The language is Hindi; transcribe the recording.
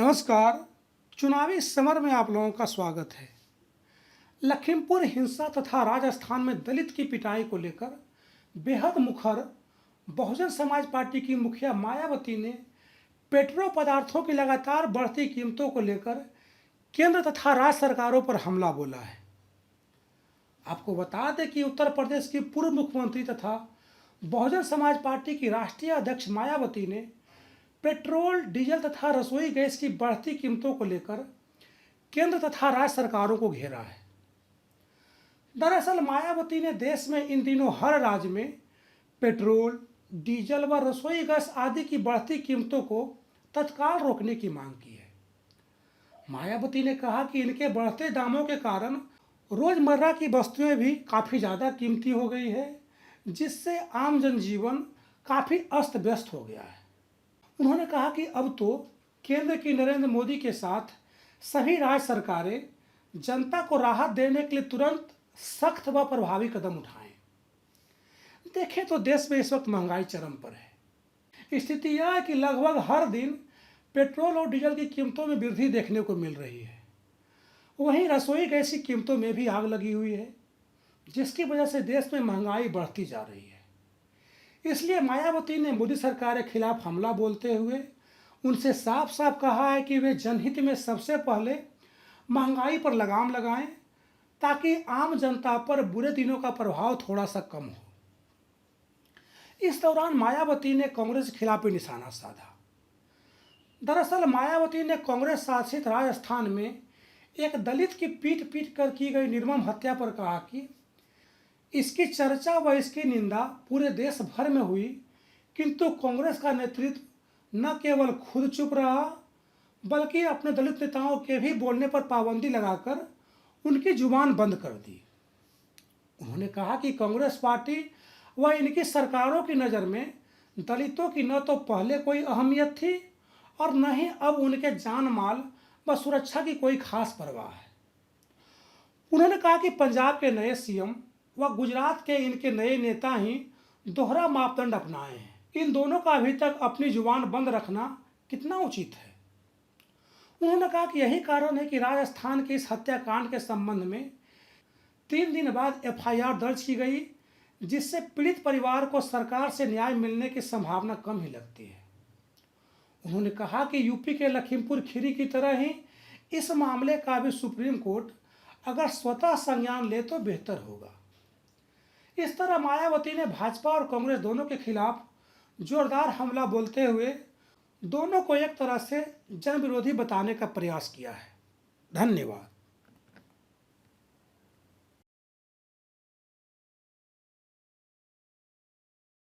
नमस्कार। चुनावी समर में आप लोगों का स्वागत है। लखीमपुर हिंसा तथा राजस्थान में दलित की पिटाई को लेकर बेहद मुखर बहुजन समाज पार्टी की मुखिया मायावती ने पेट्रो पदार्थों की लगातार बढ़ती कीमतों को लेकर केंद्र तथा राज्य सरकारों पर हमला बोला है। आपको बता दें कि उत्तर प्रदेश की पूर्व मुख्यमंत्री तथा बहुजन समाज पार्टी की राष्ट्रीय अध्यक्ष मायावती ने पेट्रोल, डीजल तथा रसोई गैस की बढ़ती कीमतों को लेकर केंद्र तथा राज्य सरकारों को घेरा है। दरअसल मायावती ने देश में इन दिनों हर राज्य में पेट्रोल, डीजल व रसोई गैस आदि की बढ़ती कीमतों को तत्काल रोकने की मांग की है। मायावती ने कहा कि इनके बढ़ते दामों के कारण रोजमर्रा की वस्तुएं भी काफ़ी ज़्यादा कीमती हो गई है, जिससे आम जनजीवन काफ़ी अस्त व्यस्त हो गया है। उन्होंने कहा कि अब तो केंद्र की नरेंद्र मोदी के साथ सभी राज्य सरकारें जनता को राहत देने के लिए तुरंत सख्त व प्रभावी कदम उठाएं। देखें तो देश में इस वक्त महंगाई चरम पर है। स्थिति यह है कि लगभग हर दिन पेट्रोल और डीजल की कीमतों में वृद्धि देखने को मिल रही है। वहीं रसोई गैस की कीमतों में भी आग लगी हुई है, जिसकी वजह से देश में महंगाई बढ़ती जा रही है। इसलिए मायावती ने मोदी सरकार के खिलाफ हमला बोलते हुए उनसे साफ साफ कहा है कि वे जनहित में सबसे पहले महंगाई पर लगाम लगाएं, ताकि आम जनता पर बुरे दिनों का प्रभाव थोड़ा सा कम हो। इस दौरान मायावती ने कांग्रेस के खिलाफ भी निशाना साधा। दरअसल मायावती ने कांग्रेस शासित राजस्थान में एक दलित की पीट पीट कर की गई निर्मम हत्या पर कहा कि इसकी चर्चा व इसकी निंदा पूरे देश भर में हुई, किंतु कांग्रेस का नेतृत्व न केवल खुद चुप रहा, बल्कि अपने दलित नेताओं के भी बोलने पर पाबंदी लगाकर उनकी जुबान बंद कर दी। उन्होंने कहा कि कांग्रेस पार्टी व इनकी सरकारों की नज़र में दलितों की न तो पहले कोई अहमियत थी और न ही अब उनके जान माल व सुरक्षा की कोई खास परवाह है। उन्होंने कहा कि पंजाब के नए सीएम व गुजरात के इनके नए नेता ही दोहरा मापदंड अपनाए हैं। इन दोनों का अभी तक अपनी जुबान बंद रखना कितना उचित है। उन्होंने कहा कि यही कारण है कि राजस्थान के इस हत्याकांड के संबंध में 3 दिन बाद एफआईआर दर्ज की गई, जिससे पीड़ित परिवार को सरकार से न्याय मिलने की संभावना कम ही लगती है। उन्होंने कहा कि यूपी के लखीमपुर खीरी की तरह ही इस मामले का भी सुप्रीम कोर्ट अगर स्वतः संज्ञान ले तो बेहतर होगा। इस तरह मायावती ने भाजपा और कांग्रेस दोनों के खिलाफ जोरदार हमला बोलते हुए दोनों को एक तरह से जन विरोधी बताने का प्रयास किया है। धन्यवाद।